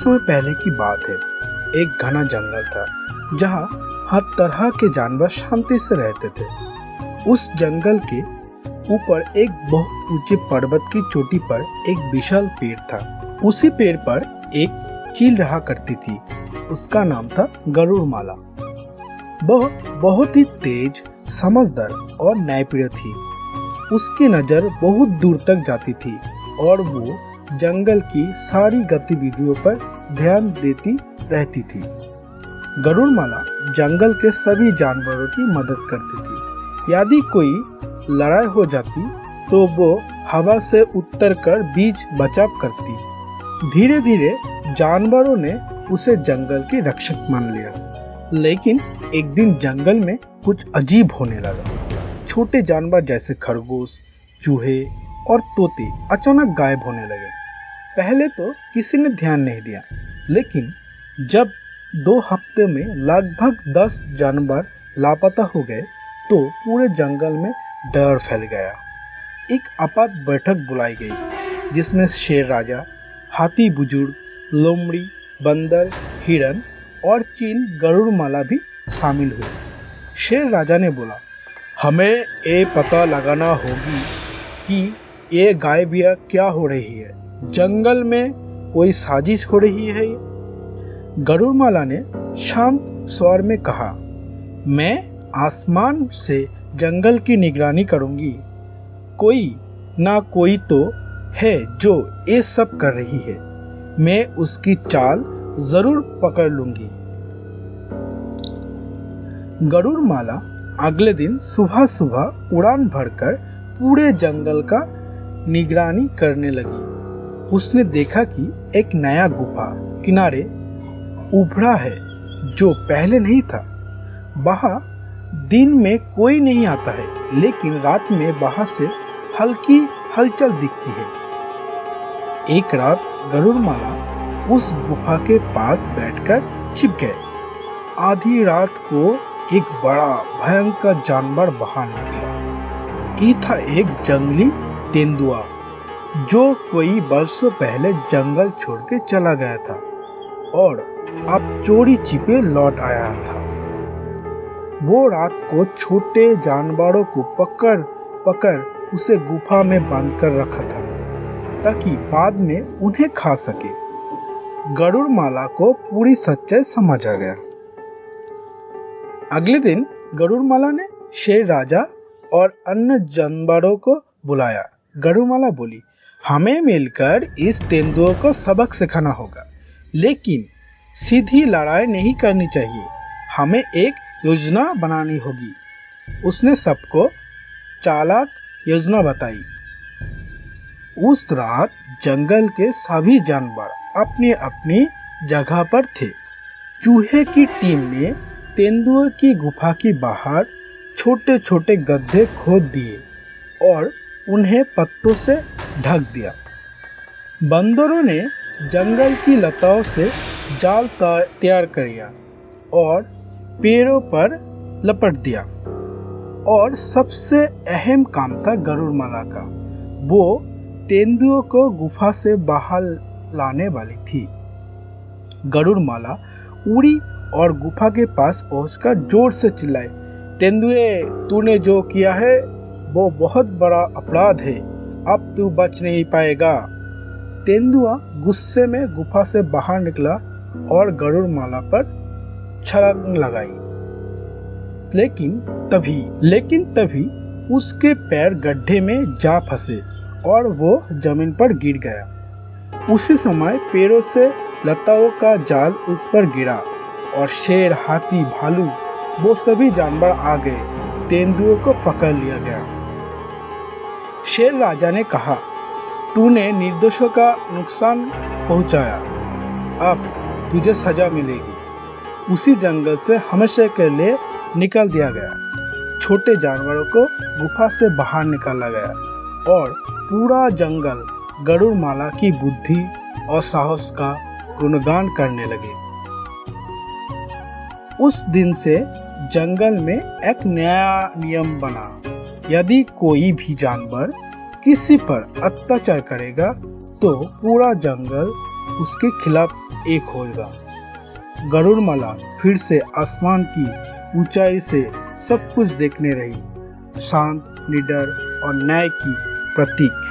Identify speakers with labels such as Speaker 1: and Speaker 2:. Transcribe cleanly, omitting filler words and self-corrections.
Speaker 1: समय पहले की बात है। एक घना जंगल था जहाँ हर तरह के जानवर शांति से रहते थे। उस जंगल के ऊपर एक बहुत ऊंचे पर्वत की चोटी पर एक विशाल पेड़ था। उसी पेड़ पर एक चील रहा करती थी। उसका नाम था गरुड़माला। वह बहुत ही तेज, समझदार और न्यायप्रिय थी। उसकी नजर बहुत दूर तक जाती थी और वो जंगल की सारी गतिविधियों पर ध्यान देती रहती थी। गरुड़माला जंगल के सभी जानवरों की मदद करती थी। यदि कोई लड़ाई हो जाती तो वो हवा से उतरकर बीच बचाव करती। धीरे धीरे जानवरों ने उसे जंगल की रक्षक मान लिया। लेकिन एक दिन जंगल में कुछ अजीब होने लगा। छोटे जानवर जैसे खरगोश, चूहे और तोते अचानक गायब होने लगे। पहले तो किसी ने ध्यान नहीं दिया, लेकिन जब 2 हफ्ते में लगभग 10 जानवर लापता हो गए तो पूरे जंगल में डर फैल गया। एक आपात बैठक बुलाई गई जिसमें शेर राजा, हाथी बुजुर्ग, लोमड़ी, बंदर, हिरन और चील गरुड़माला भी शामिल हुए। शेर राजा ने बोला, हमें ये पता लगाना होगी कि ये गायबियाँ क्या हो रही है। जंगल में कोई साजिश हो रही है। गरुड़माला ने शांत स्वर में कहा, मैं आसमान से जंगल की निगरानी करूंगी। कोई ना कोई तो है जो ये सब कर रही है। मैं उसकी चाल जरूर पकड़ लूंगी। गरुड़माला अगले दिन सुबह सुबह उड़ान भरकर पूरे जंगल का निगरानी करने लगी। उसने देखा कि एक नया गुफा किनारे उभरा है जो पहले नहीं था। वहां दिन में कोई नहीं आता है, लेकिन रात में वहां से हल्की हलचल दिखती है। एक रात गरुड़माला उस गुफा के पास बैठकर छिप गए। आधी रात को एक बड़ा भयंकर जानवर बाहर निकला। ये था एक जंगली तेंदुआ जो कोई वर्षों पहले जंगल छोड़ के चला गया था और अब चोरी छिपे लौट आया था। वो रात को छोटे जानवरों को पकड़ पकड़ उसे गुफा में बांध कर रखा था ताकि बाद में उन्हें खा सके। गरुड़माला को पूरी सच्चाई समझ आ गया। अगले दिन गरुड़माला ने शेर राजा और अन्य जानवरों को बुलाया। गरुड़माला बोली, हमें मिलकर इस तेंदुए को सबक सिखाना होगा, लेकिन सीधी लड़ाई नहीं करनी चाहिए। हमें एक योजना बनानी होगी। उसने सबको चालाक योजना बताई। उस रात जंगल के सभी जानवर अपनी अपनी जगह पर थे। चूहे की टीम ने तेंदुए की गुफा के बाहर छोटे छोटे गड्ढे खोद दिए और उन्हें पत्तों से ढक दिया। बंदरों ने जंगल की लताओं से जाल तैयार किया और पेड़ों पर लपेट दिया। और सबसे अहम काम था गरुड़माला का। वो तेंदुए को गुफा से बाहर लाने वाली थी। गरुड़माला उड़ी और गुफा के पास पहुंचकर जोर से चिल्लाई, तेंदुए, तूने जो किया है वो बहुत बड़ा अपराध है। अब तू बच नहीं पाएगा। तेंदुआ गुस्से में गुफा से बाहर निकला और गरुड़माला पर छलांग लगाई। लेकिन तभी उसके पैर गड्ढे में जा फंसे और वो जमीन पर गिर गया। उसी समय पेड़ों से लताओं का जाल उस पर गिरा और शेर, हाथी, भालू वो सभी जानवर आ गए। तेंदुए को पकड़ लिया गया। शेर राजा ने कहा, तूने निर्दोषों का नुकसान पहुंचाया, अब तुझे सजा मिलेगी। उसी जंगल से हमेशा के लिए निकाल दिया गया। छोटे जानवरों को गुफा से बाहर निकाला गया और पूरा जंगल गरुड़माला की बुद्धि और साहस का गुणगान करने लगे। उस दिन से जंगल में एक नया नियम बना, यदि कोई भी जानवर किसी पर अत्याचार करेगा तो पूरा जंगल उसके खिलाफ एक होएगा। गरुड़माला फिर से आसमान की ऊंचाई से सब कुछ देखने रही, शांत, निडर और न्याय की प्रतीक।